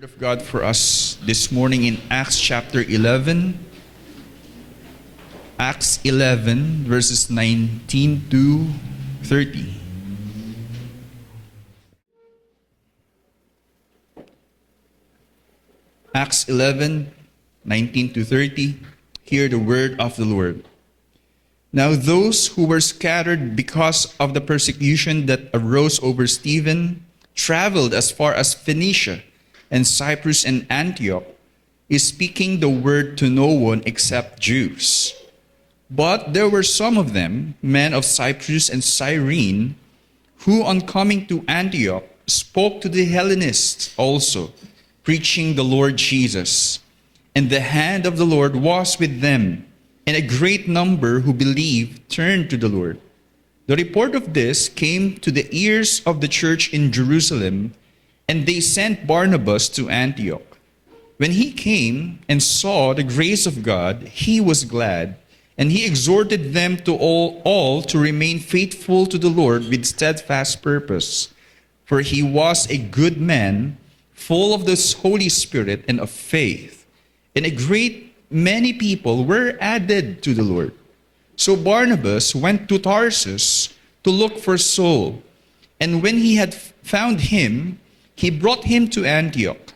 Of God for us this morning in Acts chapter 11. Acts 11 verses 19 to 30. Acts 11, 19 to 30. Hear the word of the Lord. Now those who were scattered because of the persecution that arose over Stephen traveled as far as Phoenicia and Cyprus and Antioch, is speaking the word to no one except Jews. But there were some of them, men of Cyprus and Cyrene, who on coming to Antioch spoke to the Hellenists also, preaching the Lord Jesus. And the hand of the Lord was with them, and a great number who believed turned to the Lord. The report of this came to the ears of the church in Jerusalem, and they sent Barnabas to Antioch. When he came and saw the grace of God, he was glad, and he exhorted them to all to remain faithful to the Lord with steadfast purpose. For he was a good man, full of the Holy Spirit and of faith, and a great many people were added to the Lord. So Barnabas went to Tarsus to look for Saul, and when he had found him, he brought him to Antioch.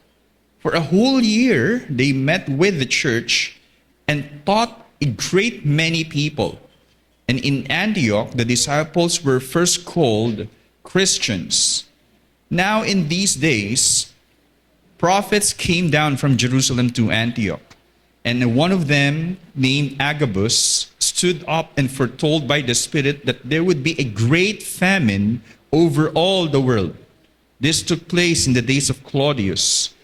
For a whole year they met with the church and taught a great many people. And in Antioch the disciples were first called Christians. Now in these days prophets came down from Jerusalem to Antioch, and one of them, named Agabus, stood up and foretold by the Spirit that there would be a great famine over all the world. This took place in the days of Claudius.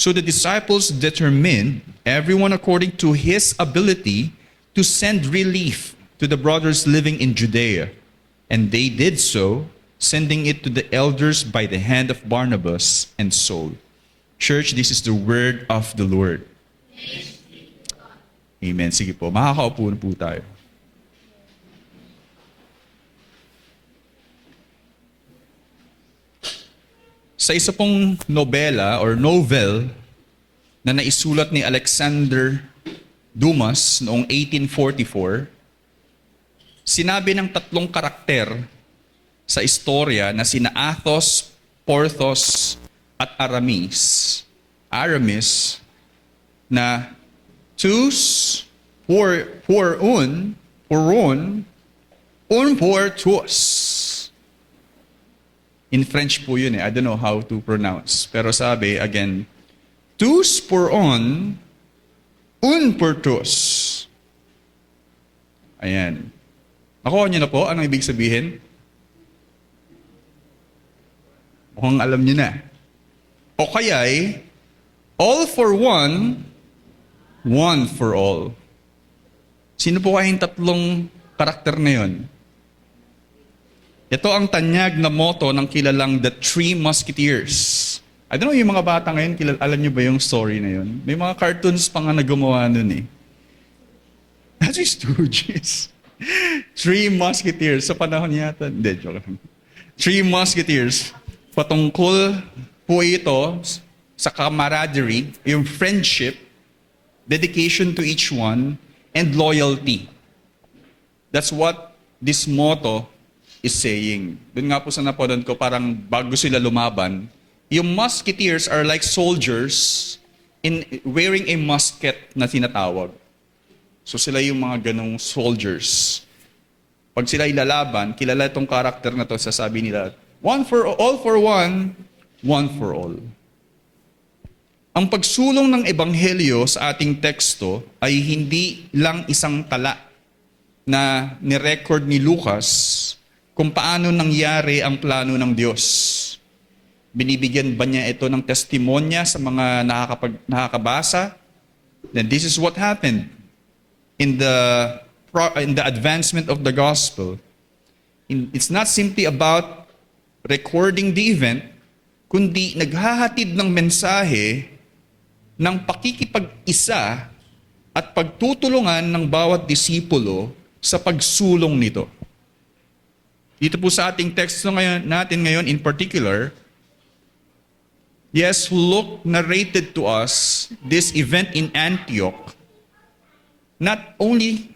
So the disciples determined, everyone according to his ability, to send relief to the brothers living in Judea. And they did so, sending it to the elders by the hand of Barnabas and Saul. Church, this is the word of the Lord. Amen. Sige po, makakaupo na po tayo. Sa isa pong nobela or novel na naisulat ni Alexander Dumas noong 1844, sinabi ng tatlong karakter sa istorya na sina Athos, Porthos, at Aramis. Aramis na tous, un, pour tous. In French po yun I don't know how to pronounce. Pero sabi, again, tous pour un pour tous. Ayan. Nakuha niyo na po? Anong ibig sabihin? Mukhang alam niyo na. O kaya'y, all for one, one for all. Sino po kayong tatlong karakter na yun? Ito ang tanyag na motto ng kilalang The Three Musketeers. I don't know yung mga bata ngayon, alam niyo ba yung story na yun? May mga cartoons pa nga na gumawa nun That's just Stooges. Three Musketeers. Sa panahon yata. Hindi, joke lang. Three Musketeers. Patungkol po ito sa camaraderie, yung friendship, dedication to each one, and loyalty. That's what this motto is saying. Doon nga po sa napodon ko, parang bago sila lumaban, yung musketeers are like soldiers in wearing a musket na tinatawag. So sila yung mga ganong soldiers. Pag sila ilalaban, kilala itong karakter na to, sasabi nila, one for one, one for all. Ang pagsulong ng ebanghelyo sa ating teksto ay hindi lang isang tala na ni-record ni Lucas kung paano nangyari ang plano ng Diyos. Binibigyan ba niya ito ng testimonya sa mga nakakabasa? Then this is what happened in the advancement of the gospel. It's not simply about recording the event, kundi naghahatid ng mensahe ng pakikipag-isa at pagtutulungan ng bawat disipulo sa pagsulong nito. Dito po sa ating text natin ngayon in particular, Yes, Luke narrated to us this event in Antioch, not only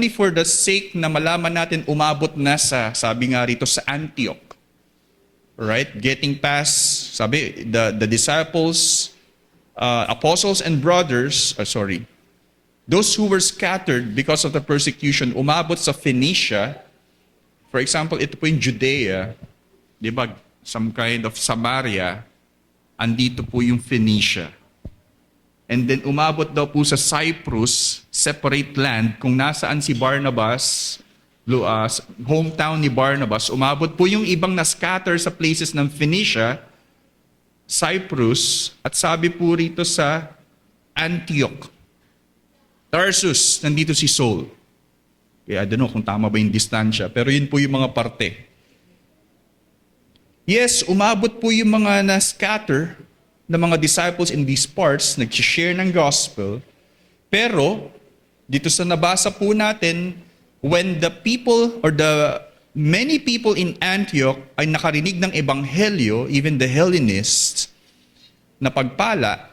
for the sake na malaman natin umabot na sa, sabi nga rito, sa Antioch. Right? Getting past, sabi, the disciples, apostles and brothers, those who were scattered because of the persecution, umabot sa Phoenicia. For example, ito po yung Judea, di ba? Some kind of Samaria, andito po yung Phoenicia. And then umabot daw po sa Cyprus, separate land, kung nasaan si Barnabas, hometown ni Barnabas, umabot po yung ibang na-scatter sa places ng Phoenicia, Cyprus, at sabi po rito sa Antioch. Tarsus, nandito si Saul. Kaya I don't know kung tama ba yung distansya, pero yun po yung mga parte. Yes, umabot po yung mga na-scatter na mga disciples in these parts, nag-share ng gospel, pero dito sa nabasa po natin, when the people or the many people in Antioch ay nakarinig ng ebanghelyo, even the Hellenists, na pagpala,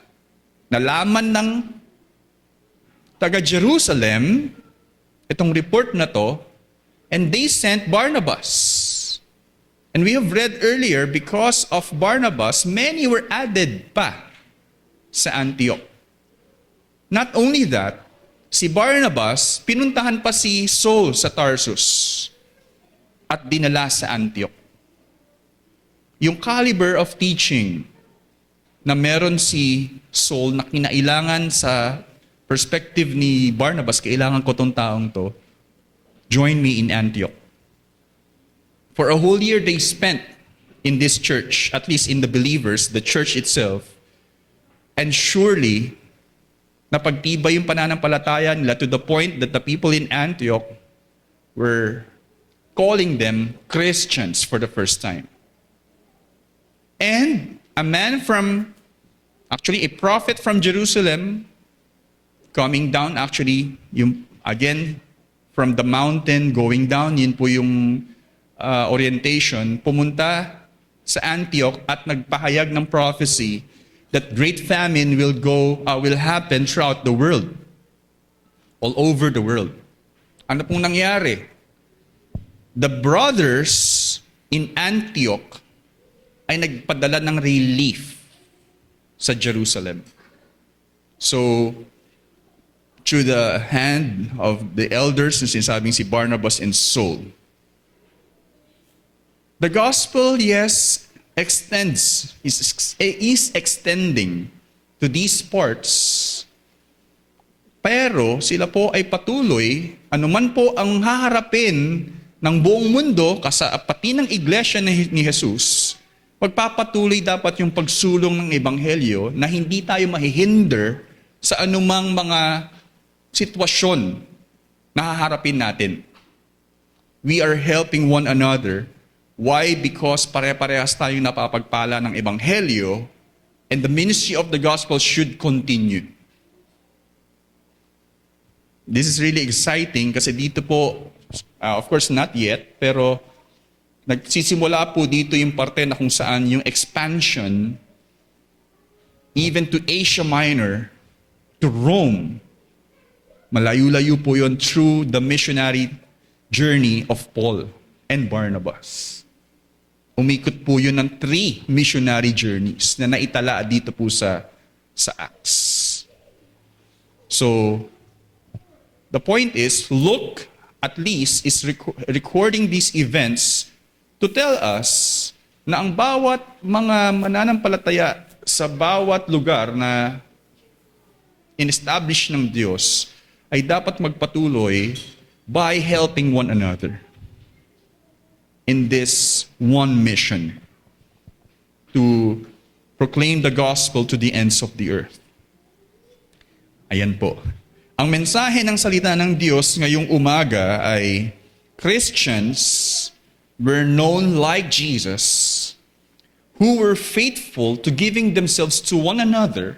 nalaman ng taga-Jerusalem, itong report na to, and they sent Barnabas. And we have read earlier, because of Barnabas, many were added pa sa Antioch. Not only that, si Barnabas, pinuntahan pa si Saul sa Tarsus at dinala sa Antioch. Yung caliber of teaching na meron si Saul na kinailangan sa perspective ni Barnabas, kailangan ko tong taong to, join me in Antioch. For a whole year they spent in this church, at least in the believers, the church itself, and surely, napagtibay yung pananampalataya nila to the point that the people in Antioch were calling them Christians for the first time. And a man actually a prophet from Jerusalem, coming down again, from the mountain, going down, yun po yung orientation, pumunta sa Antioch at nagpahayag ng prophecy that great famine will happen throughout the world, all over the world. Ano pong nangyari? The brothers in Antioch ay nagpadala ng relief sa Jerusalem. So, through the hand of the elders na sinasabing si Barnabas and Saul, the gospel, yes, is extending to these parts. Pero sila po ay patuloy, anuman po ang haharapin ng buong mundo, pati ng iglesia ni Jesus, pagpapatuloy dapat yung pagsulong ng ebanghelyo na hindi tayo mahihinder sa anumang mga sitwasyon na haharapin natin. We are helping one another. Why? Because pare-parehas tayong napapagpala ng ebanghelyo, and the ministry of the gospel should continue. This is really exciting kasi dito po, of course not yet, pero nagsisimula po dito yung parte na kung saan yung expansion even to Asia Minor, to Rome. Malayo-layo po yun through the missionary journey of Paul and Barnabas. Umikot po yun ng 3 missionary journeys na naitala dito po sa Acts. So, the point is, Luke at least is recording these events to tell us na ang bawat mga mananampalataya sa bawat lugar na in-establish ng Diyos ay dapat magpatuloy by helping one another in this one mission to proclaim the gospel to the ends of the earth. Ayan po. Ang mensahe ng salita ng Diyos ngayong umaga ay Christians were known like Jesus, who were faithful to giving themselves to one another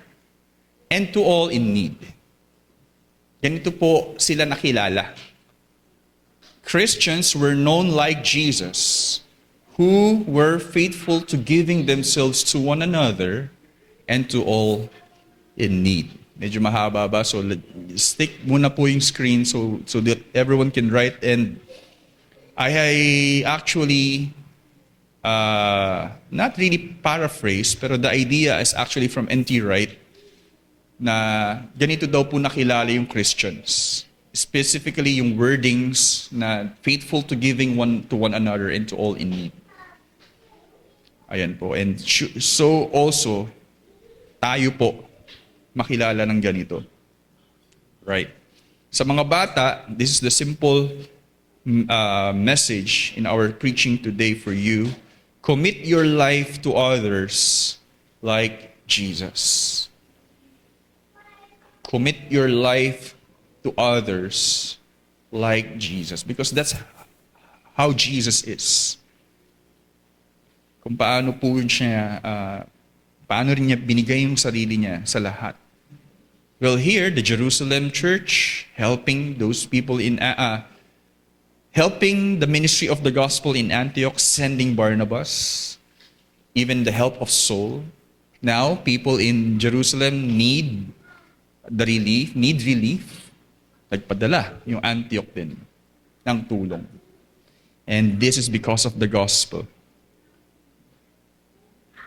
and to all in need. Ganito po sila nakilala. Christians were known like Jesus, who were faithful to giving themselves to one another and to all in need. Medyo mahaba ba? So stick muna po yung screen so that everyone can write. And I actually not really paraphrase, pero the idea is actually from N.T. Wright na ganito daw po nakilala yung Christians. Specifically yung wordings na faithful to giving one to one another and to all in need. Ayan po. And so also, tayo po makilala ng ganito. Right. Sa mga bata, this is the simple message in our preaching today for you. Commit your life to others like Jesus. Commit your life to others like Jesus. Because that's how Jesus is. Kung paano po siya, paano rin niya binigay yung sarili niya sa lahat. Well, here, the Jerusalem church, helping those people helping the ministry of the gospel in Antioch, sending Barnabas, even the help of Saul. Now, people in Jerusalem need relief. Nagpadala yung Antioch din ng tulong. And this is because of the gospel.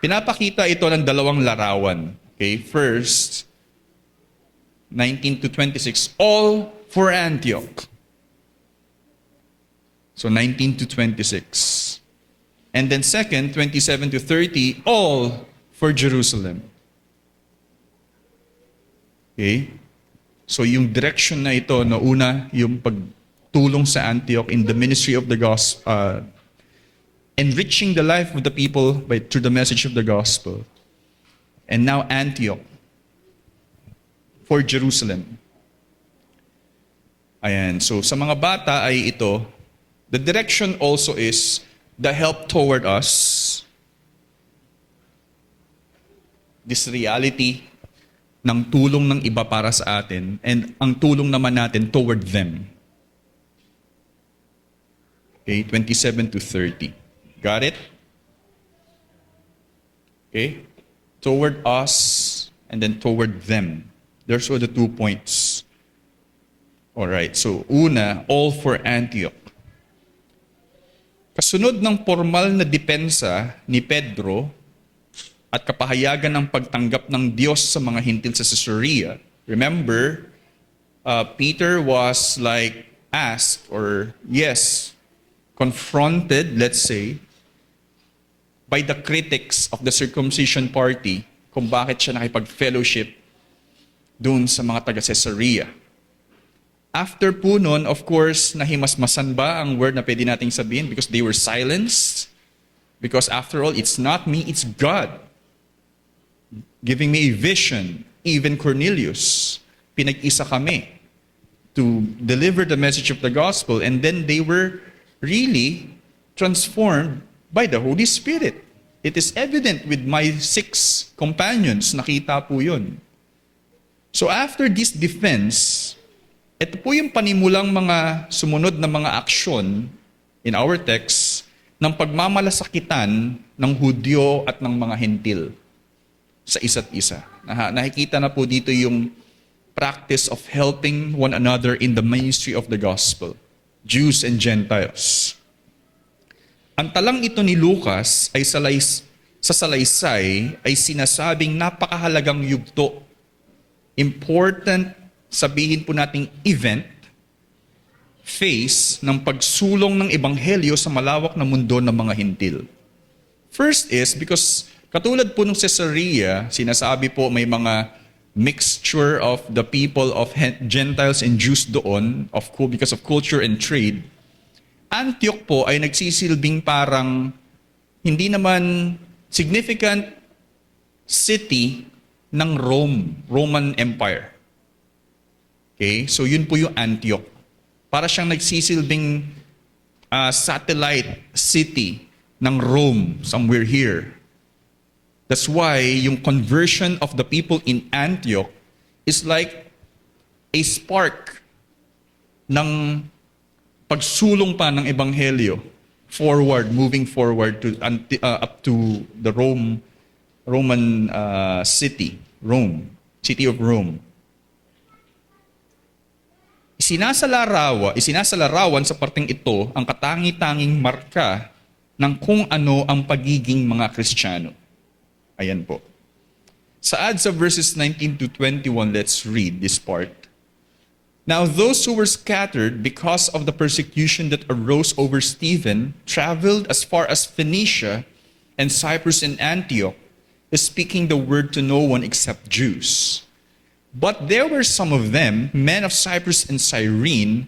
Pinapakita ito ng dalawang larawan. Okay, first, 19 to 26, all for Antioch. So 19 to 26. And then second, 27 to 30, all for Jerusalem. Okay? So yung direction na ito, na una, yung pagtulong sa Antioch in the ministry of the gospel, enriching the life of the people through the message of the gospel. And now Antioch, for Jerusalem. Ayan, so sa mga bata ay ito, the direction also is the help toward us, this reality ng tulong ng iba para sa atin, and ang tulong naman natin toward them. Okay, 27 to 30. Got it? Okay? Toward us, and then toward them. Those were the 2 points. Alright, so una, all for Antioch. Kasunod ng formal na depensa ni Pedro at kapahayagan ng pagtanggap ng Diyos sa mga hintil sa Caesarea. Remember, Peter was like asked or confronted, let's say, by the critics of the circumcision party kung bakit siya nakipag-fellowship doon sa mga taga-Caesarea. After po nun, of course, nahimasmasan ba ang word na pwede nating sabihin? Because they were silenced. Because after all, it's not me, it's God. Giving me a vision. Even Cornelius, pinag-isa kami to deliver the message of the gospel. And then they were really transformed by the Holy Spirit. It is evident with my 6 companions. Nakita po yun. So after this defense, ito po yung panimulang mga sumunod na mga aksyon in our text ng pagmamalasakitan ng Hudyo at ng mga Hentil sa isa't isa. Nakikita na po dito yung practice of helping one another in the ministry of the gospel, Jews and Gentiles. Ang talang ito ni Lucas ay sa salaysay ay sinasabing napakahalagang yugto, important, sabihin po nating event, phase ng pagsulong ng ebanghelyo sa malawak na mundo ng mga Hintil. First is because katulad po ng Caesarea, sinasabi po may mga mixture of the people of Gentiles and Jews doon because of culture and trade. Antioch po ay nagsisilbing parang hindi naman significant city ng Roman Empire. Okay? So yun po yung Antioch. Para siyang nagsisilbing satellite city ng Rome, somewhere here. That's why yung conversion of the people in Antioch is like a spark ng pagsulong pa ng ebanghelyo moving forward to up to the Roman city of Rome. Isinasalarawan sa parteng ito ang katangi-tanging marka ng kung ano ang pagiging mga Kristiyano. Ayan po. Sa verses 19 to 21, let's read this part. Now those who were scattered because of the persecution that arose over Stephen traveled as far as Phoenicia and Cyprus and Antioch, speaking the word to no one except Jews. But there were some of them, men of Cyprus and Cyrene,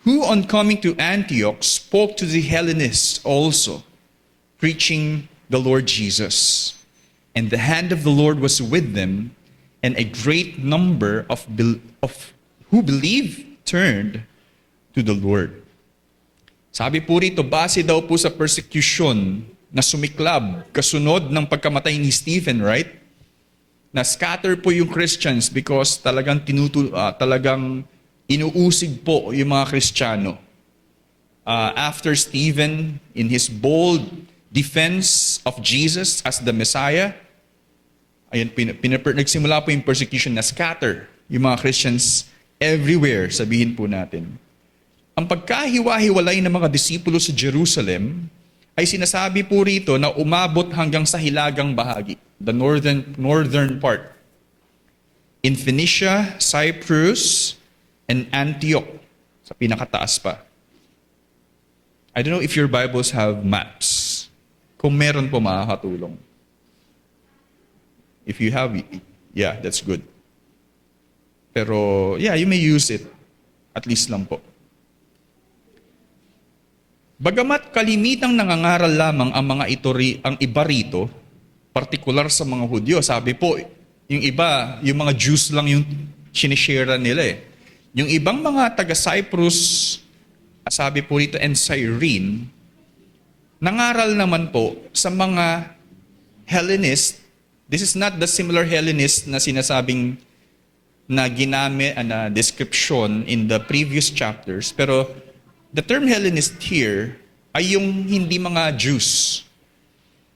who on coming to Antioch spoke to the Hellenists also, preaching the Lord Jesus. And the hand of the Lord was with them, and a great number of who believed turned to the Lord. Sabi po rito, base daw po sa persecution na sumiklab kasunod ng pagkamatay ni Stephen, right? Na-scatter po yung Christians because talagang inuusig po yung mga Kristiyano. After Stephen, in his bold defense of Jesus as the Messiah, ayan, nagsimula po yung persecution na scatter yung mga Christians everywhere, sabihin po natin. Ang pagkahiwa-hiwalay ng mga disipulo sa Jerusalem ay sinasabi po rito na umabot hanggang sa hilagang bahagi, the northern part. In Phoenicia, Cyprus, and Antioch, sa pinakataas pa. I don't know if your Bibles have maps. Kung meron po, makakatulong. If you have, yeah, that's good. Pero, yeah, you may use it. At least lang po. Bagamat kalimitang nangangaral lamang ang mga ang iba rito, partikular sa mga Hudyo, sabi po, yung iba, yung mga Jews lang yung sinishare nila eh. Yung ibang mga taga-Cyprus, sabi po rito, and Cyrene, nangaral naman po sa mga Hellenist. This is not the similar Hellenist na sinasabing na ginamit na description in the previous chapters, pero the term Hellenist here ay yung hindi mga Jews.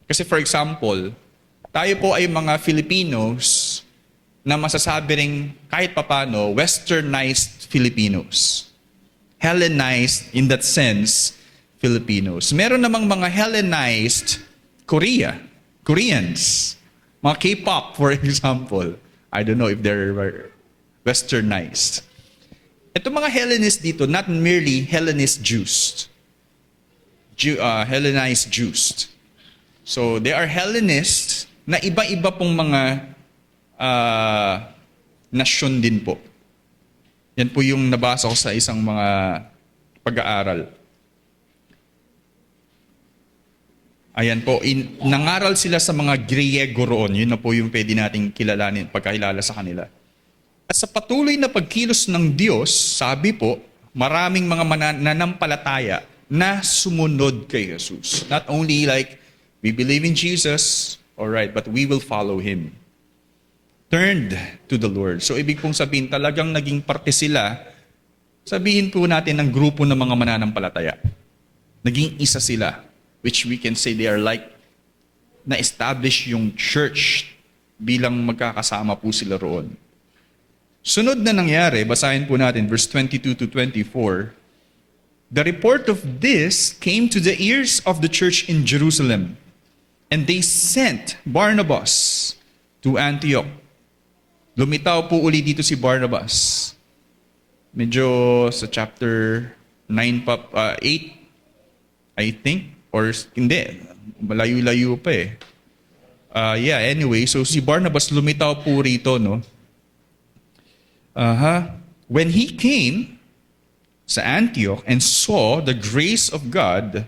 Kasi for example, tayo po ay mga Filipinos na masasabi ring kahit papano westernized Filipinos. Hellenized in that sense, Filipinos. Meron namang mga Hellenized Koreans. Mga K-pop, for example. I don't know if they're westernized. Ito mga Hellenist dito, not merely Hellenist Jews. Hellenized Jews. So, they are Hellenists na iba-iba pong mga nasyon din po. Yan po yung nabasa ko sa isang mga pag-aaral. Ayan po, nangaral sila sa mga Griego roon. Yun na po yung pwede nating pagkakilala sa kanila. At sa patuloy na pagkilos ng Diyos, sabi po, maraming mga mananampalataya na sumunod kay Jesus. Not only like, we believe in Jesus, alright, but we will follow Him. Turned to the Lord. So ibig pong sabihin, talagang naging parte sila, sabihin po natin ng grupo ng mga mananampalataya. Naging isa sila, which we can say they are like, na-establish yung church bilang magkakasama po sila roon. Sunod na nangyari, basahin po natin verse 22 to 24. The report of this came to the ears of the church in Jerusalem, and they sent Barnabas to Antioch. Lumitaw po uli dito si Barnabas. Medyo sa chapter 8, I think, or hindi, malayo-layo pa eh. Anyway, so si Barnabas lumitaw po rito, no? When he came sa Antioch and saw the grace of God,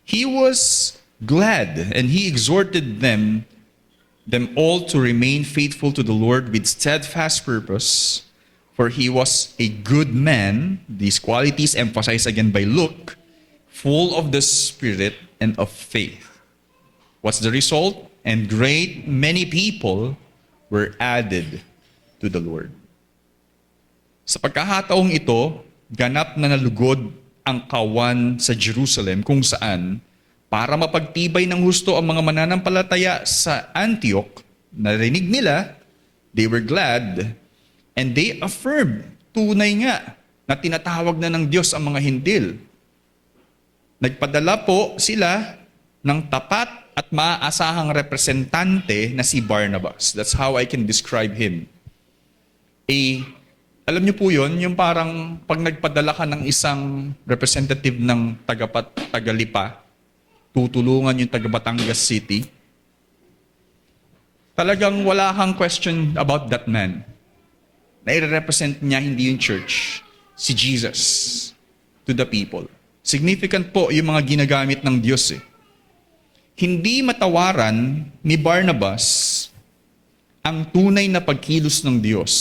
he was glad, and he exhorted them all to remain faithful to the Lord with steadfast purpose, for he was a good man, these qualities emphasized again by Luke, full of the Spirit and of faith. What's the result? And great many people were added to the Lord. Sa pagkakataong ito, ganap na nalugod ang kawan sa Jerusalem kung saan para mapagtibay ng husto ang mga mananampalataya sa Antioch, narinig nila, they were glad, and they affirmed, tunay nga, na tinatawag na ng Diyos ang mga Hindil. Nagpadala po sila ng tapat at maaasahang representante na si Barnabas. That's how I can describe him. Alam niyo po yun, yung parang pag nagpadala ka ng isang representative ng Tagalipa, tutulungan yung taga Batangas City, talagang wala kang question about that man. Nai-represent niya hindi yung church, si Jesus to the people. Significant po yung mga ginagamit ng Diyos . Hindi matawaran ni Barnabas ang tunay na pagkilos ng Diyos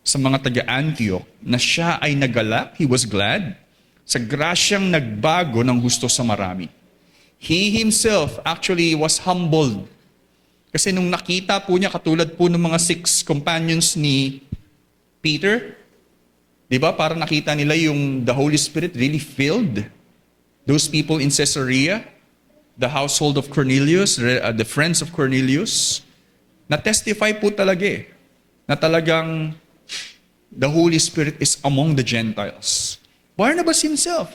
sa mga taga-Antioch na siya ay nagalak, he was glad, sa grasyang nagbago ng gusto sa marami. He himself actually was humbled. Kasi nung nakita po niya, katulad po ng mga 6 companions ni Peter, di ba, para nakita nila yung the Holy Spirit really filled those people in Caesarea, the household of Cornelius, the friends of Cornelius, na-testify po talaga na talagang the Holy Spirit is among the Gentiles. Barnabas himself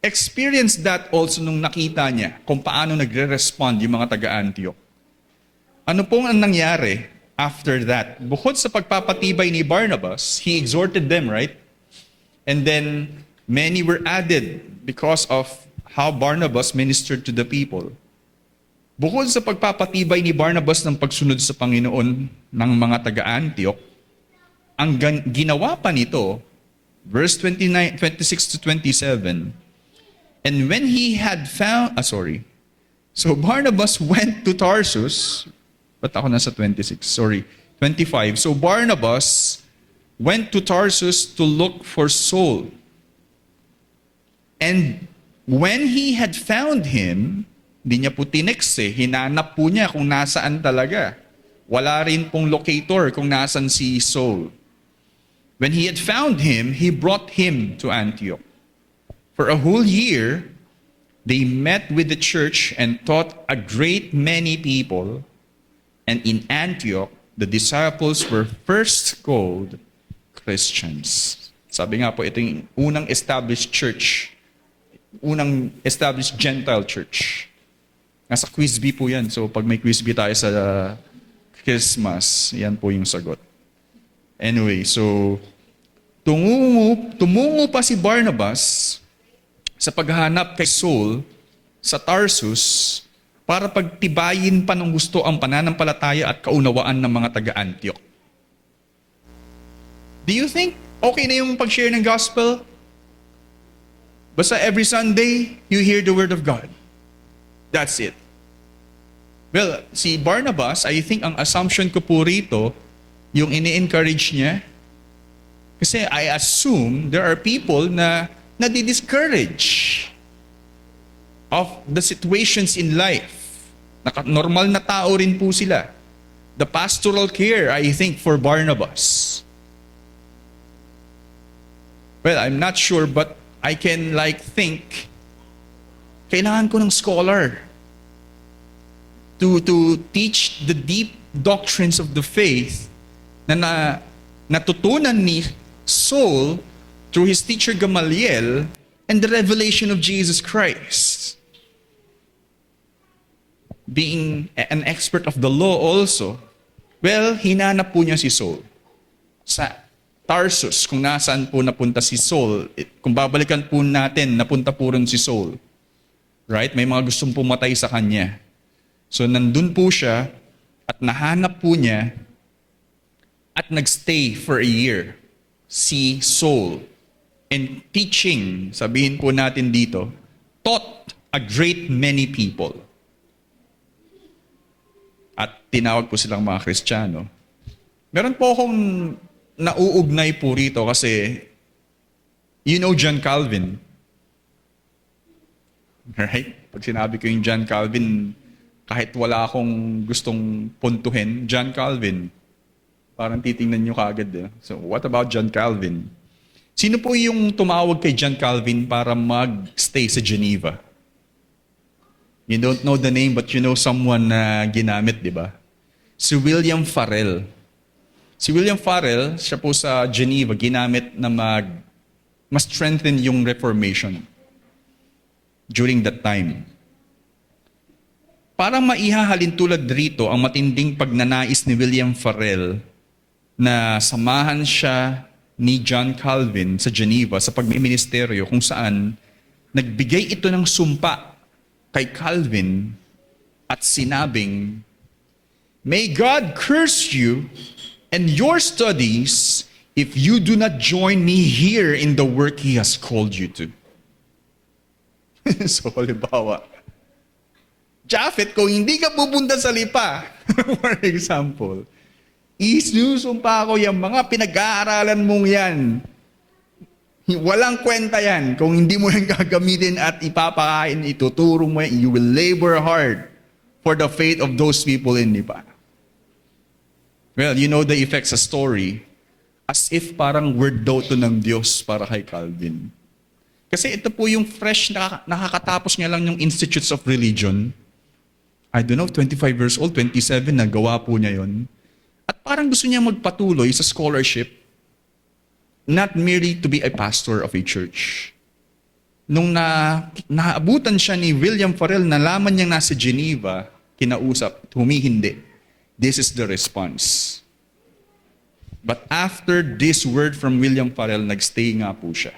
experienced that also nung nakita niya kung paano nagre-respond yung mga taga-Antioch. Ano pong ang nangyari after that? Bukod sa pagpapatibay ni Barnabas, he exhorted them, right? And then many were added because of how Barnabas ministered to the people. Bukod sa pagpapatibay ni Barnabas ng pagsunod sa Panginoon ng mga taga-Antioch, ang ginawa pa nito, verse 26 to 27, and when he had found, so Barnabas went to Tarsus, ba't ako nasa 26? 25. So Barnabas went to Tarsus to look for Saul. And when he had found him, hindi niya po tinext hinanap po niya kung nasaan talaga. Wala rin pong locator kung nasaan si Saul. When he had found him, he brought him to Antioch. For a whole year, they met with the church and taught a great many people. And in Antioch, the disciples were first called Christians. Sabi nga po, ito yung unang established church. Unang established Gentile church. Nasa Quizbee po yan. So pag may Quizbee tayo sa Christmas, yan po yung sagot. Anyway, so tumungo pa si Barnabas sa paghahanap kay Saul sa Tarsus para pagtibayin pa ng gusto ang pananampalataya at kaunawaan ng mga taga-Antioch. Do you think okay na yung pag-share ng gospel? Basta every Sunday, you hear the word of God. That's it. Well, si Barnabas, I think ang assumption ko po rito, yung ini-encourage niya, kasi I assume there are people na nadi-discourage of the situations in life. Normal na tao rin po sila. The pastoral care, I think, for Barnabas. Well, I'm not sure, but I can think, kailangan ko ng scholar to teach the deep doctrines of the faith na natutunan ni Saul through his teacher Gamaliel and the revelation of Jesus Christ. Being an expert of the law also, well, hinanap po niya si Saul sa Tarsus, kung nasaan po napunta si Saul. Kung babalikan po natin, napunta po rin si Saul. Right? May mga gustong pumatay sa kanya. So nandun po siya at nahanap po niya at nagstay for a year si Saul. And teaching, sabihin po natin dito, taught a great many people. At tinawag po silang mga Kristiyano. Meron po akong nauugnay po rito kasi you know John Calvin. Right? Pag sinabi ko yung John Calvin, kahit wala akong gustong puntuhin, John Calvin, parang titingnan nyo kaagad. So what about John Calvin? Sino po yung tumawag kay John Calvin para mag-stay sa Geneva? You don't know the name but you know someone na ginamit, di ba? Si William Farel. Si William Farel, siya po sa Geneva, ginamit na mas-strengthen yung Reformation during that time. Parang maihahalin tulad rito ang matinding pagnanais ni William Farel na samahan siya ni John Calvin sa Geneva sa pagmiministeryo kung saan nagbigay ito ng sumpa kay Calvin at sinabing, "May God curse you and your studies if you do not join me here in the work He has called you to." So, halimbawa, Japhet, kung hindi ka pupunta sa lipa, for example, isusumpa ko yung mga pinag-aaralan mong yan. Walang kwenta yan kung hindi mo yan gagamitin at ipapakain, ituturo mo yan. You will labor hard for the faith of those people in Lipa. Well, you know the effects sa story, as if parang word daw to ng Diyos para kay Calvin. Kasi ito po yung fresh, nakakatapos niya lang yung Institutes of Religion. I don't know, 25 years old, 27, nagawa po niya yon. At parang gusto niya magpatuloy sa scholarship, not merely to be a pastor of a church. Nung naabutan siya ni William Farel, nalaman niyang nasa Geneva, kinausap, humihindi. This is the response. But after this word from William Farel, nagstay nga po siya.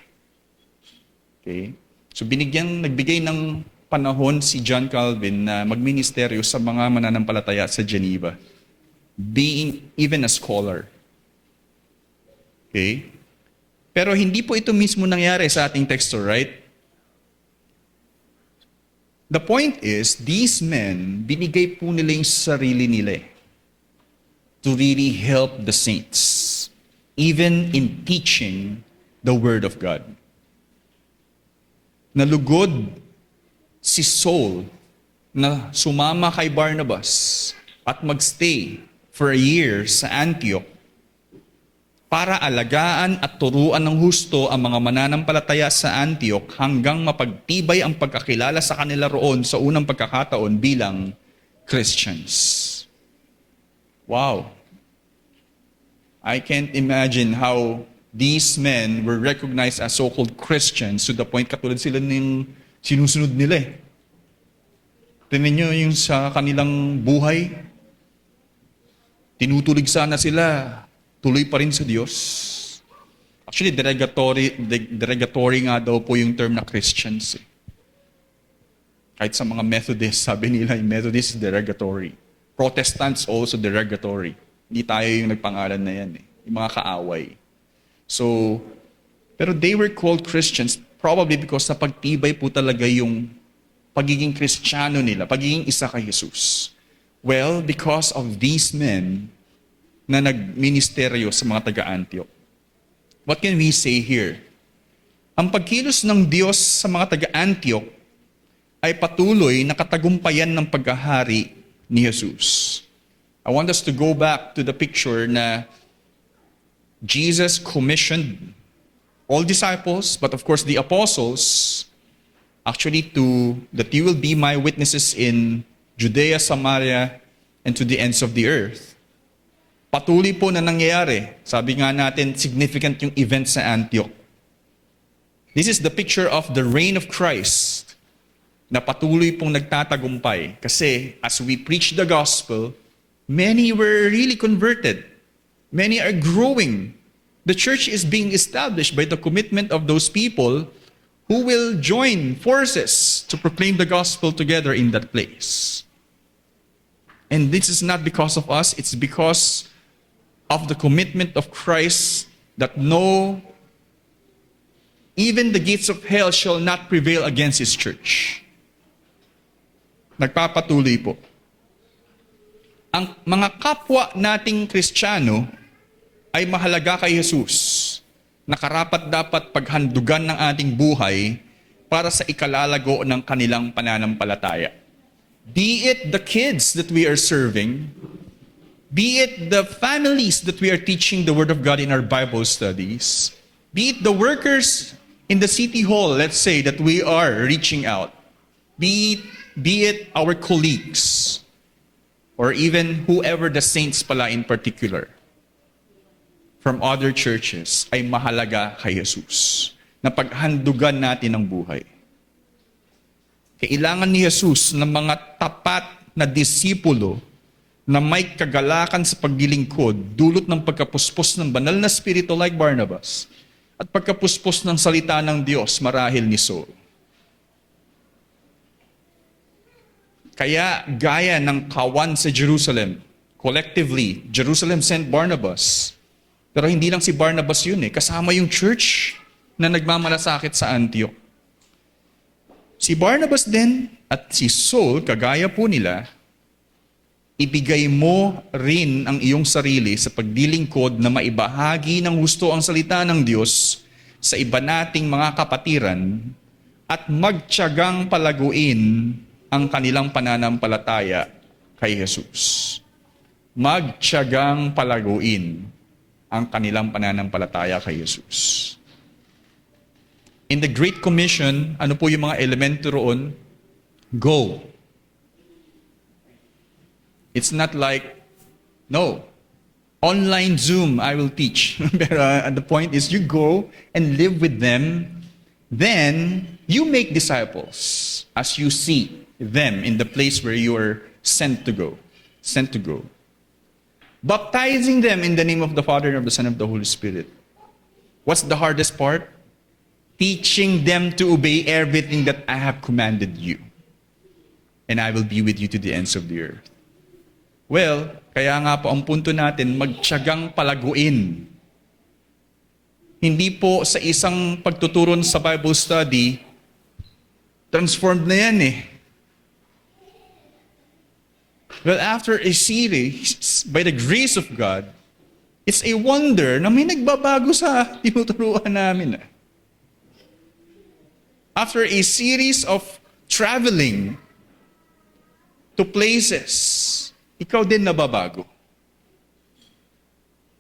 Okay? So nagbigay ng panahon si John Calvin na magministeryo sa mga mananampalataya sa Geneva, being even a scholar. Okay? Pero hindi po ito mismo nangyari sa ating teksto, right? The point is, these men, binigay po nila yung sarili nila to really help the saints, even in teaching the Word of God. Nalugod si Saul na sumama kay Barnabas at magstay for a year sa Antioch para alagaan at turuan ng husto ang mga mananampalataya sa Antioch hanggang mapagtibay ang pagkakilala sa kanila roon sa unang pagkakataon bilang Christians. Wow. I can't imagine how these men were recognized as so-called Christians to the point katulad sila ng sinusunod nila eh. Tingnan nyo yung sa kanilang buhay. Tinutulig sana sila, tuloy pa rin sa Diyos. Actually, derogatory nga daw po yung term na Christians. Eh. Kahit sa mga Methodists, sabi nila yung Methodist is derogatory. Protestants also derogatory. Hindi tayo yung nagpangalan na yan eh. Yung mga kaaway. So, pero they were called Christians probably because sa pagtibay po talaga yung pagiging Kristiyano nila, pagiging isa kay Jesus. Well, because of these men na nagministeryo sa mga taga-Antioch. What can we say here? Ang pagkilos ng Diyos sa mga taga-Antioch ay patuloy na katagumpayan ng paghahari ni Jesus. I want us to go back to the picture na Jesus commissioned all disciples, but of course the apostles, actually that you will be my witnesses in Judea, Samaria, and to the ends of the earth. Patuloy po na nangyayari. Sabi nga natin, significant yung event sa Antioch. This is the picture of the reign of Christ na patuloy pong nagtatagumpay. Kasi as we preach the gospel, many were really converted. Many are growing. The church is being established by the commitment of those people who will join forces to proclaim the gospel together in that place. And this is not because of us, it's because of the commitment of Christ that even the gates of hell shall not prevail against His church. Nagpapatuloy po. Ang mga kapwa nating Kristiyano ay mahalaga kay Jesus na karapat-dapat paghandugan ng ating buhay para sa ikalalago ng kanilang pananampalataya. Be it the kids that we are serving, be it the families that we are teaching the Word of God in our Bible studies, Be it the workers in the city hall, let's say, that we are reaching out. Be it our colleagues, or even whoever the saints pala in particular from other churches, ay mahalaga kay Jesus. Na paghandugan natin ang buhay. Kailangan ni Jesus ng mga tapat na disipulo na may kagalakan sa paglilingkod, dulot ng pagkapuspos ng banal na spirito like Barnabas, at pagkapuspos ng salita ng Diyos marahil ni Saul. Kaya gaya ng kawan sa Jerusalem, collectively, Jerusalem sent Barnabas. Pero hindi lang si Barnabas yun kasama yung church na nagmamalasakit sa Antioch. Si Barnabas din at si Saul, kagaya po nila, ibigay mo rin ang iyong sarili sa pagdilingkod na maibahagi ng husto ang salita ng Diyos sa iba nating mga kapatiran at magtiyagang palaguin ang kanilang pananampalataya kay Jesus. Magtiyagang palaguin ang kanilang pananampalataya kay Jesus. In the Great Commission, ano po yung mga elemento roon? Go. It's not like, no, online Zoom, I will teach. Pero the point is, you go and live with them, then you make disciples as you see them in the place where you are sent to go. Baptizing them in the name of the Father and of the Son and of the Holy Spirit. What's the hardest part? Teaching them to obey everything that I have commanded you. And I will be with you to the ends of the earth. Well, kaya nga po ang punto natin, magtiyagang palaguin. Hindi po sa isang pagtuturon sa Bible study, transformed na yan Well, after a series, by the grace of God, it's a wonder na may nagbabago sa tinuturuan namin. After a series of traveling to places, ikaw din nababago.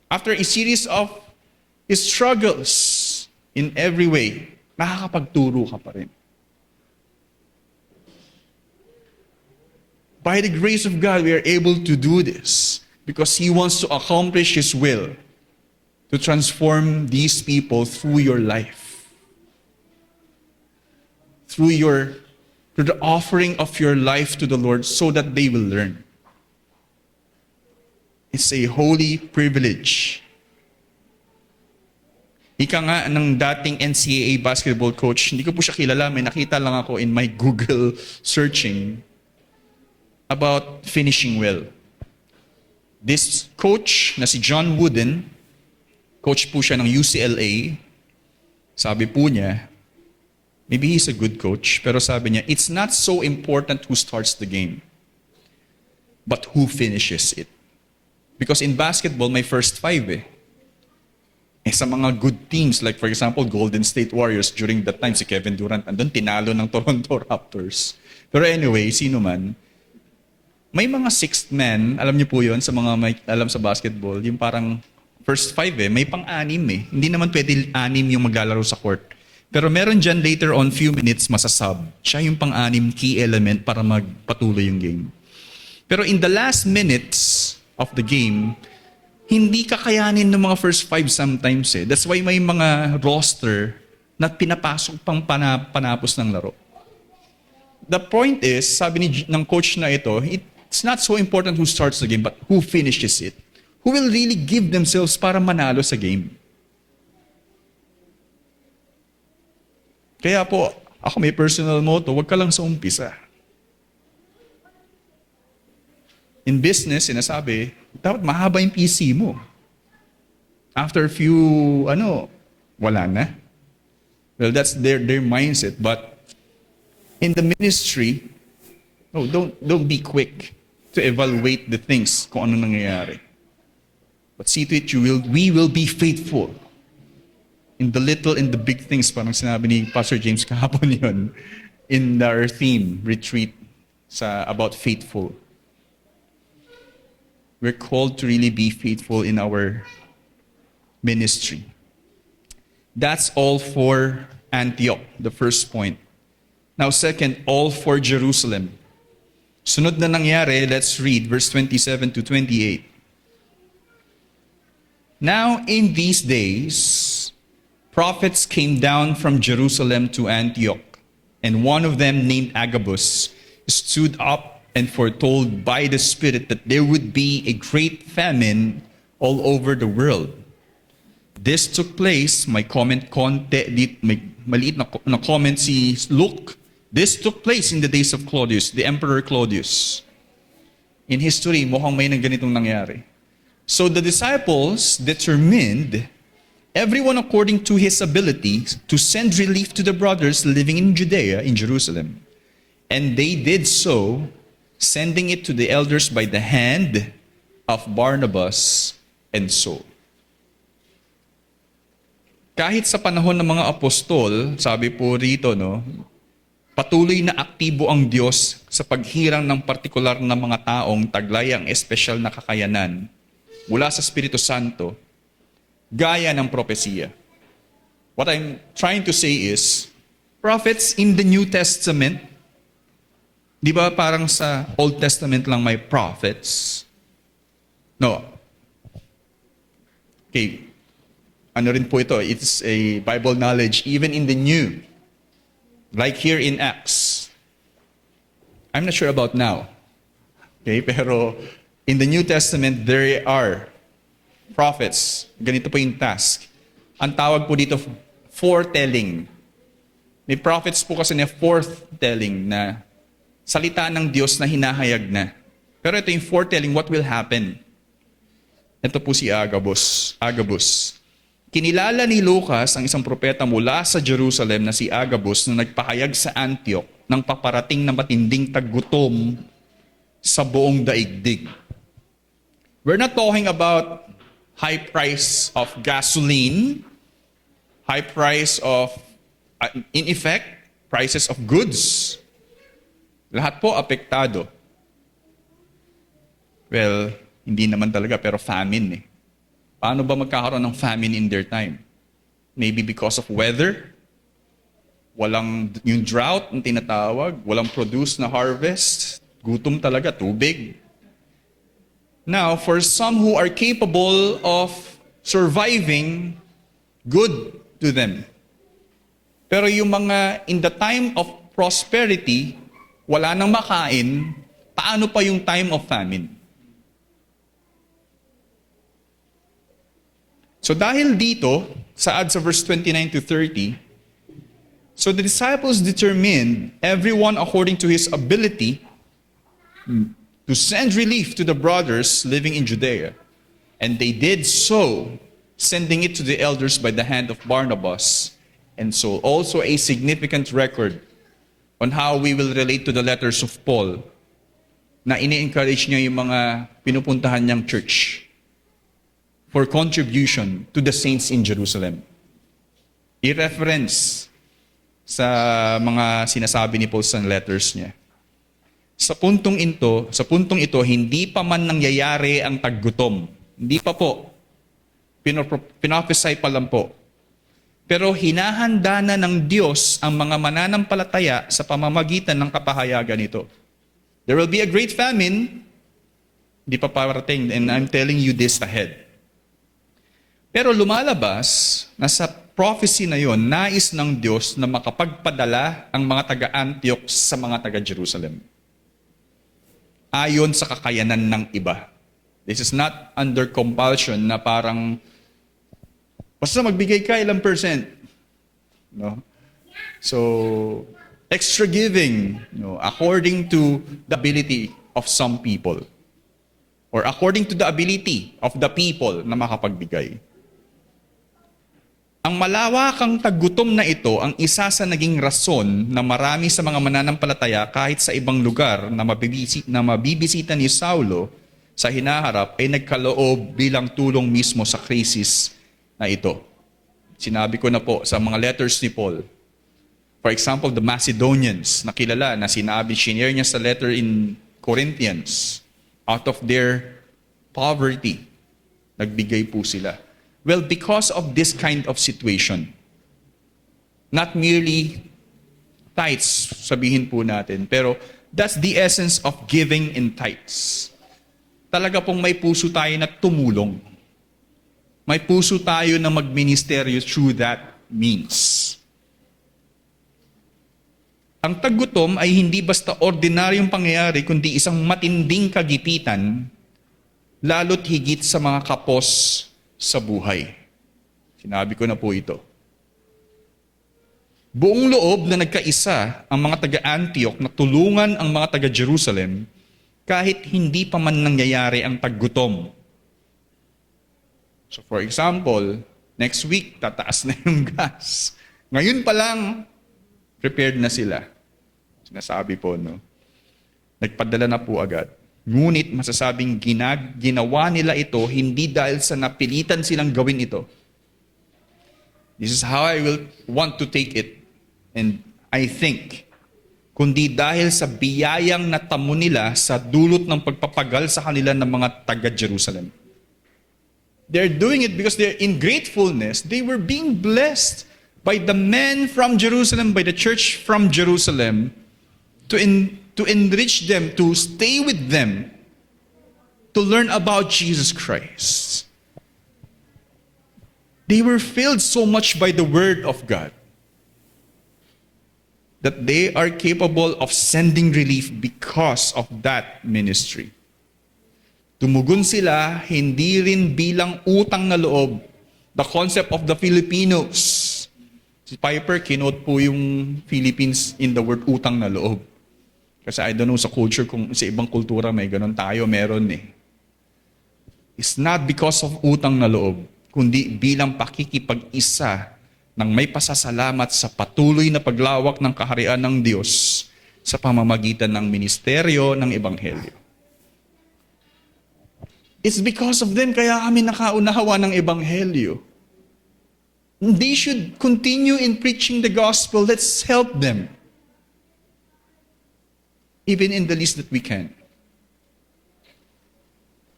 After a series of struggles in every way, nakakapagturo ka pa rin. By the grace of God, we are able to do this because He wants to accomplish His will to transform these people through your life. Through the offering of your life to the Lord so that they will learn. It's a holy privilege. Ika nga ng dating NCAA basketball coach, hindi ko po siya kilala, may nakita lang ako in my Google searching about finishing well. This coach na si John Wooden, coach po siya ng UCLA, sabi po niya, maybe he's a good coach, pero sabi niya, it's not so important who starts the game, but who finishes it. Because in basketball, may first five sa mga good teams, like for example, Golden State Warriors, during that time, si Kevin Durant, andun, tinalo ng Toronto Raptors. Pero anyway, sino man, may mga sixth man, alam niyo po yun, sa mga may alam sa basketball, yung parang first five may pang-anim Hindi naman pwede anim yung maglalaro sa court. Pero meron dyan later on, few minutes, masasub. Siya yung pang-anim key element para magpatuloy yung game. Pero in the last minutes of the game, hindi kakayanin ng mga first five sometimes That's why may mga roster na pinapasok pang panapos ng laro. The point is, sabi ng coach na ito, it's not so important who starts the game, but who finishes it. Who will really give themselves para manalo sa game. Kaya po, ako may personal motto, huwag ka lang sa umpisa. In business, sinasabi, dapat mahaba yung PC mo. After a few, wala na. Well, that's their mindset. But in the ministry, no, don't be quick to evaluate the things kung ano nangyayari. But see to it, we will be faithful in the little and the big things, parang sinabi ni Pastor James kahapon yun, in our theme, retreat, about faithful. We're called to really be faithful in our ministry. That's all for Antioch, the first point. Now second, all for Jerusalem. Sunod na nangyari, let's read verse 27 to 28. Now in these days, prophets came down from Jerusalem to Antioch, and one of them, named Agabus, stood up and foretold by the Spirit that there would be a great famine all over the world. This took place, may maliit na comment si Luke. This took place in the days of Claudius, the Emperor Claudius. In history, mukhang may nang ganitong nangyari. So the disciples determined, everyone according to his ability, to send relief to the brothers living in Judea, in Jerusalem. And they did so, sending it to the elders by the hand of Barnabas and Saul. Kahit sa panahon ng mga apostol, sabi po rito, no, patuloy na aktibo ang Diyos sa paghirang ng partikular na mga taong taglay ang espesyal na kakayanan mula sa Espiritu Santo, gaya ng propesiya. What I'm trying to say is, prophets in the New Testament, di ba parang sa Old Testament lang may prophets? No. Okay. Ano rin po ito? It's a Bible knowledge even in the New. Like here in Acts. I'm not sure about now. Okay, pero in the New Testament, there are prophets. Ganito po yung task. Ang tawag po dito, foretelling. May prophets po kasi na foretelling na salita ng Diyos na hinahayag na. Pero ito yung foretelling, what will happen? Ito po si Agabus. Kinilala ni Lucas ang isang propeta mula sa Jerusalem na si Agabus na nagpahayag sa Antioch ng paparating na matinding taggutom sa buong daigdig. We're not talking about high price of gasoline, high price of, in effect, prices of goods. Lahat po apektado. Well, hindi naman talaga, pero famine eh. Paano ba magkakaroon ng famine in their time? Maybe because of weather. Walang yung drought ang tinatawag. Walang produce na harvest. Gutom talaga, tubig. Now, for some who are capable of surviving, good to them. Pero yung mga in the time of prosperity, wala nang makain, paano pa yung time of famine? So dahil dito, saad sa verse 29 to 30, so the disciples determined, everyone according to his ability, to send relief to the brothers living in Judea. And they did so, sending it to the elders by the hand of Barnabas and Saul. Also a significant record on how we will relate to the letters of Paul, na ini-encourage niya yung mga pinupuntahan niyang church for contribution to the saints in Jerusalem. I-reference sa mga sinasabi ni Paul sa letters niya. Sa puntong ito, hindi pa man nangyayari ang taggutom. Hindi pa po. Pinoprophesy pa lang po. Pero hinahanda na ng Diyos ang mga mananampalataya sa pamamagitan ng kapahayagan nito. There will be a great famine. Hindi pa parating, and I'm telling you this ahead. Pero lumalabas na sa prophecy na yon, nais ng Diyos na makapagpadala ang mga taga-Antioch sa mga taga-Jerusalem. Ayon sa kakayanan ng iba. This is not under compulsion na parang, basta magbigay ka ilang percent. No? So, extra giving, according to the ability of some people. Or according to the ability of the people na makapagbigay. Ang malawakang taggutom na ito ang isa sa naging rason na marami sa mga mananampalataya kahit sa ibang lugar na mabibisita ni Saulo sa hinaharap ay nagkaloob bilang tulong mismo sa krisis na ito. Sinabi ko na po sa mga letters ni Paul. For example, the Macedonians na kilala na shinare niya sa letter in Corinthians, out of their poverty, nagbigay po sila. Well, because of this kind of situation, Not merely tithes, sabihin po natin. Pero that's the essence of giving in tithes. Talaga pong may puso tayo na tumulong. May puso tayo na magministeryo through that means. Ang taggutom ay hindi basta ordinaryong pangyayari, kundi isang matinding kagipitan, lalo't higit sa mga kapos sa buhay. Sinabi ko na po ito. Buong loob na nagkaisa ang mga taga-Antioch na tulungan ang mga taga-Jerusalem kahit hindi pa man nangyayari ang taggutom. So for example, next week, tataas na yung gas. Ngayon pa lang, prepared na sila. Sinasabi po, no? Nagpadala na po agad. Ngunit masasabing ginawa nila ito hindi dahil sa napilitan silang gawin ito. This is how I will want to take it. And I think, kundi dahil sa biyayang natamo nila sa dulot ng pagpapagal sa kanila ng mga taga-Jerusalem. They're doing it because they're in gratefulness. They were being blessed by the men from Jerusalem, by the church from Jerusalem, to enrich them, to stay with them, to learn about Jesus Christ. They were filled so much by the Word of God that they are capable of sending relief because of that ministry. Tumugon sila hindi rin bilang utang na loob. The concept of the Filipinos. Si Piper, kinote po yung Philippines in the word utang na loob. Kasi I don't know sa culture, kung sa ibang kultura may ganun tayo, meron eh. It's not because of utang na loob, kundi bilang pakikipag-isa ng may pasasalamat sa patuloy na paglawak ng kaharian ng Diyos sa pamamagitan ng ministeryo ng Ebanghelyo. It's because of them kaya kami nakaunawa ng Ebanghelyo. They should continue in preaching the gospel. Let's help them. Even in the least that we can.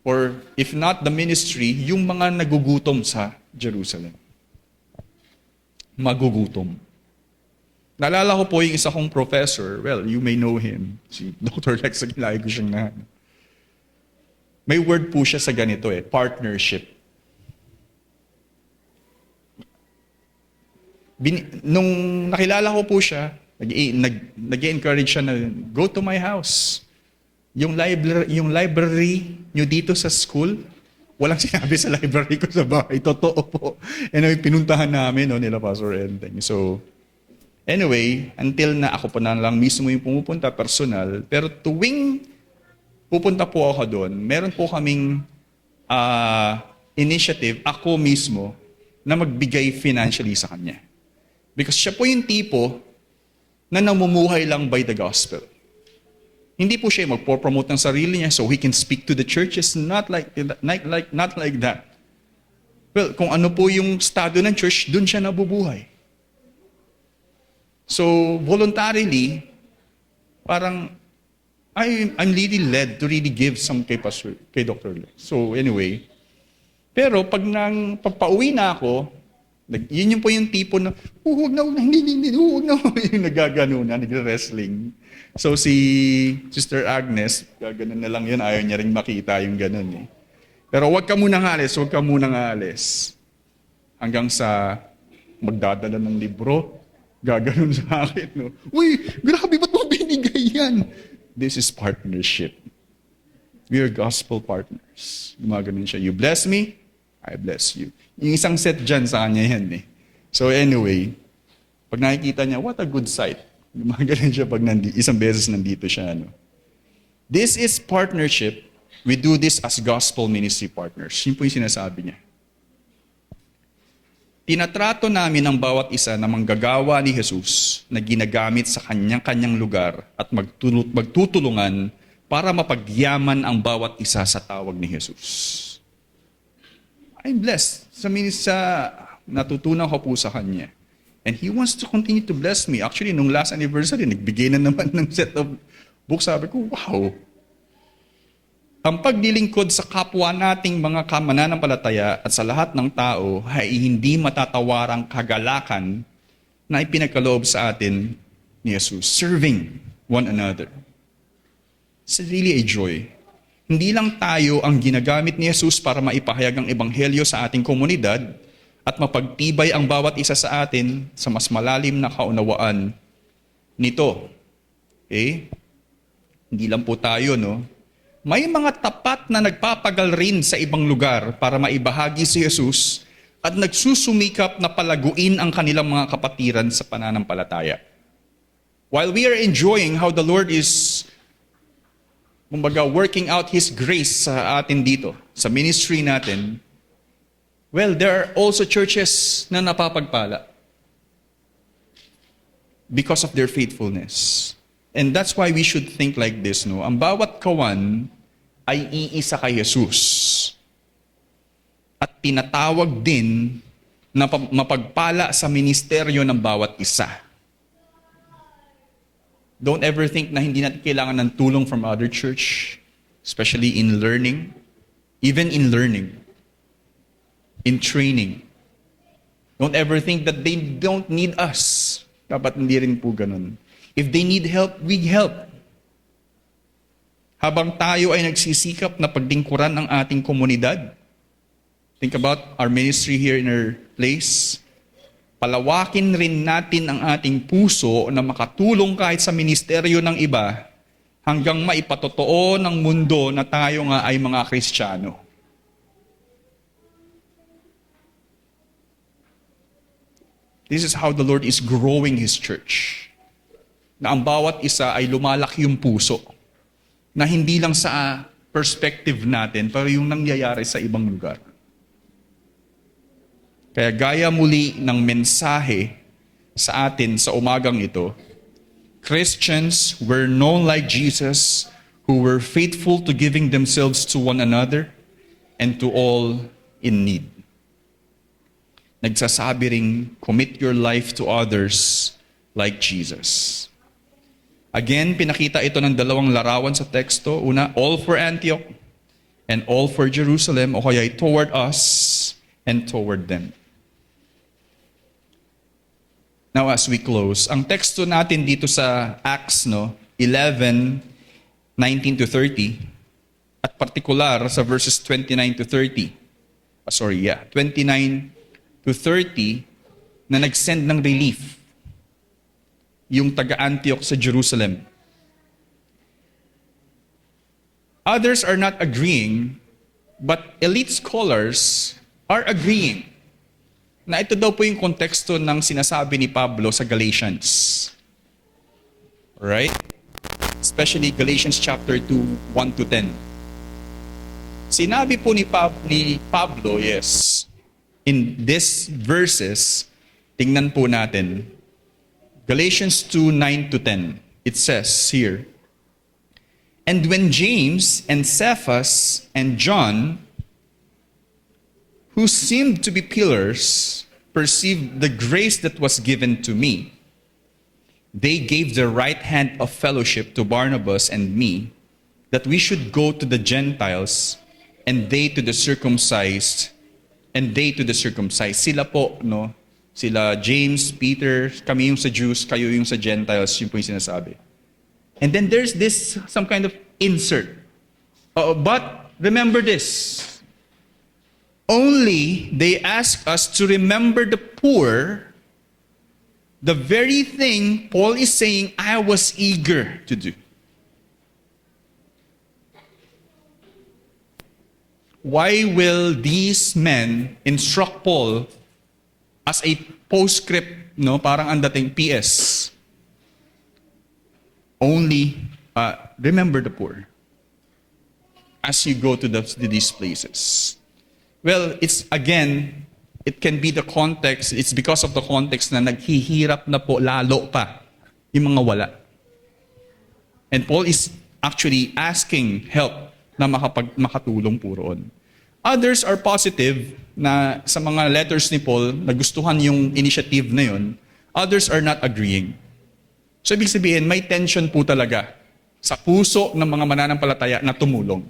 Or if not the ministry, yung mga nagugutom sa Jerusalem. Magugutom. Naalala ko po yung isa kong professor, well, you may know him, si Dr. Lex Aguilar ko siyang na. May word po siya sa ganito partnership. Nung nakilala ko po siya, nag-encourage siya na, go to my house. Yung library nyo dito sa school, walang sinabi sa library ko sa bahay. Totoo po. Anyway, pinuntahan namin nila Pastor Enteng. So, anyway, until na ako pa na lang mismo yung pumupunta personal, pero tuwing pupunta po ako doon, meron po kaming initiative, ako mismo, na magbigay financially sa kanya. Because siya po yung tipo na namumuhay lang by the gospel. Hindi po siya magpo-promote ng sarili niya so he can speak to the churches. Not like that. Well, kung ano po yung estado ng church, dun siya nabubuhay. So, voluntarily, parang, I'm really led to really give some kay Dr. Lex. So, anyway. Pero, pag pauwi na ako, yun yung po yung tipo na, huwag na, hindi, huwag na, yung nagagano na, nagre-wrestling. So si Sister Agnes, gaganon na lang yun, ayaw niya rin makita yung ganon eh. Pero huwag ka munang alis. Hanggang sa magdadala ng libro, gaganon sa akin. No? Uy, grabe, ba't mo binigay yan? This is partnership. We are gospel partners. Gumaganon siya, you bless me, I bless you. Yung isang set dyan sa kanya yan eh. So anyway, pag nakikita niya, what a good sight. Gumagaling siya pag isang beses nandito siya. This is partnership. We do this as gospel ministry partners. Yun po yung sinasabi niya. Tinatrato namin ang bawat isa na manggagawa ni Jesus na ginagamit sa kanyang-kanyang lugar at magtutulungan para mapagyaman ang bawat isa sa tawag ni Jesus. I'm blessed sa natutunan ko po sa kanya. And he wants to continue to bless me. Actually, nung last anniversary, nagbigay na naman ng set of books. Sabi ko, wow. Ang paglilingkod sa kapwa nating mga mananampalataya at sa lahat ng tao ay hindi matatawarang kagalakan na ipinagkaloob sa atin ni Jesus. Serving one another. It's really a joy. Hindi lang tayo ang ginagamit ni Jesus para maipahayag ang ebanghelyo sa ating komunidad at mapagtibay ang bawat isa sa atin sa mas malalim na kaunawaan nito. Okay? Hindi lang po tayo, no? May mga tapat na nagpapagal rin sa ibang lugar para maibahagi si Jesus at nagsusumikap na palaguin ang kanilang mga kapatiran sa pananampalataya. While we are enjoying how the Lord is working out His grace sa atin dito, sa ministry natin, well, there are also churches na napapagpala because of their faithfulness. And that's why we should think like this, no? Ang bawat kawan ay iisa kay Jesus. At tinatawag din na mapagpala sa ministeryo ng bawat isa. Don't ever think na hindi natin kailangan ng tulong from other church, especially in learning, even in learning, in training. Don't ever think that they don't need us. Dapat hindi rin po ganun. If they need help, we help. Habang tayo ay nagsisikap na pagdingkuran ang ating komunidad, think about our ministry here in our place. Palawakin rin natin ang ating puso na makatulong kahit sa ministeryo ng iba hanggang maipatotoo ng mundo na tayo nga ay mga Kristiyano. This is how the Lord is growing His church. Na ang bawat isa ay lumalaki yung puso. Na hindi lang sa perspective natin, pero yung nangyayari sa ibang lugar. Kaya gaya muli ng mensahe sa atin sa umagang ito, Christians were known like Jesus who were faithful to giving themselves to one another and to all in need. Nagsasabi ring, commit your life to others like Jesus. Again, pinakita ito ng dalawang larawan sa teksto. Una, all for Antioch and all for Jerusalem, o kaya toward us and toward them. Now as we close, ang teksto natin dito sa Acts 11, 19 to 30, at particular sa verses 29 to 30, 29 to 30, na nag-send ng relief yung taga-Antioch sa Jerusalem. Others are not agreeing, but elite scholars are agreeing na ito daw po yung konteksto ng sinasabi ni Pablo sa Galatians. Right? Especially Galatians chapter 2, 1 to 10. Sinabi po ni Pablo, yes, in these verses, tingnan po natin, Galatians 2, 9 to 10, it says here, and when James and Cephas and John, who seemed to be pillars, perceived the grace that was given to me, they gave the right hand of fellowship to Barnabas and me, that we should go to the Gentiles, and they to the circumcised, and they to the circumcised. Sila po, no? Sila James, Peter, kami yung sa Jews, kayo yung sa Gentiles, yun po yung sinasabi. And then there's this, some kind of insert. But remember this. Only they ask us to remember the poor, the very thing Paul is saying I was eager to do. Why will these men instruct Paul as a postscript, no? Parang ang dating PS. Only remember the poor as you go to these places. Well, it's again, it can be the context, it's because of the context na naghihirap na po lalo pa yung mga wala. And Paul is actually asking help na makatulong po roon. Others are positive na sa mga letters ni Paul, nagustuhan yung initiative na yun. Others are not agreeing. So ibig sabihin, may tension po talaga sa puso ng mga mananampalataya na tumulong.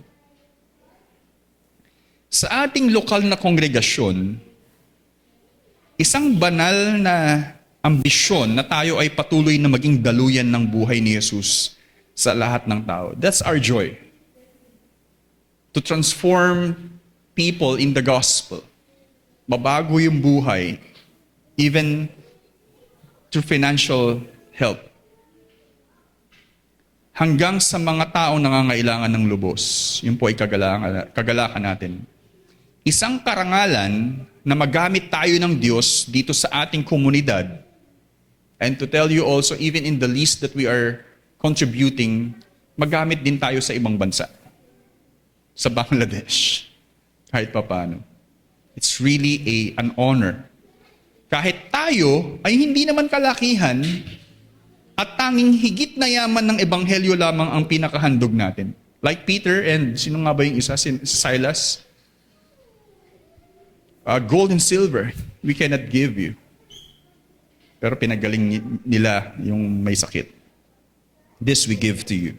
Sa ating lokal na kongregasyon, isang banal na ambisyon na tayo ay patuloy na maging daluyan ng buhay ni Jesus sa lahat ng tao. That's our joy. To transform people in the gospel. Babago yung buhay, even through financial help. Hanggang sa mga taong nangangailangan ng lubos. Yun po ay kagalakan natin. Isang karangalan na magamit tayo ng Diyos dito sa ating komunidad. And to tell you also, even in the least that we are contributing, magamit din tayo sa ibang bansa. Sa Bangladesh. Kahit pa paano. It's really an honor. Kahit tayo ay hindi naman kalakihan at tanging higit na yaman ng ebanghelyo lamang ang pinakahandog natin. Like Peter and sino nga ba yung isa? Silas? Gold and silver, we cannot give you. Pero pinagaling nila yung may sakit. This we give to you.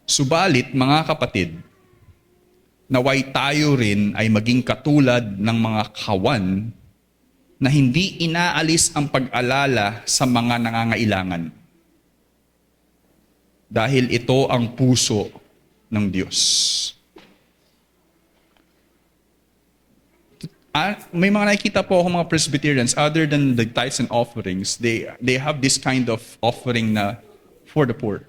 Subalit, mga kapatid, naway tayo rin ay maging katulad ng mga kawan na hindi inaalis ang pag-alala sa mga nangangailangan. Dahil ito ang puso ng Diyos. May mga nakikita po ako mga Presbyterians, other than the tithes and offerings, they have this kind of offering na for the poor.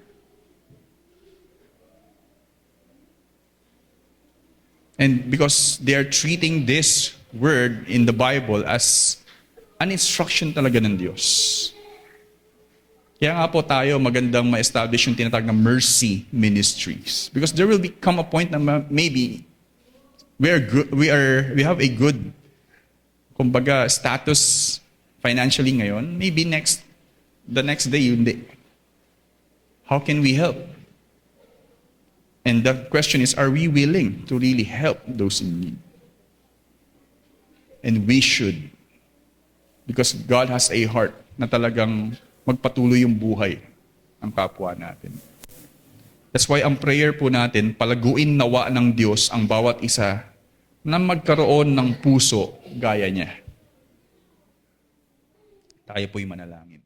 And because they are treating this word in the Bible as an instruction talaga ng Diyos. Kaya nga po tayo magandang ma-establish yung tinatawag na mercy ministries. Because there will come a point na maybe we have a good, kumbaga, status financially ngayon. Maybe the next day, hindi. How can we help? And the question is, are we willing to really help those in need? And we should. Because God has a heart na talagang magpatuloy yung buhay ang kapwa natin. That's why ang prayer po natin, palaguin nawa ng Diyos ang bawat isa na magkaroon ng puso gaya niya. Tayo po'y manalangin.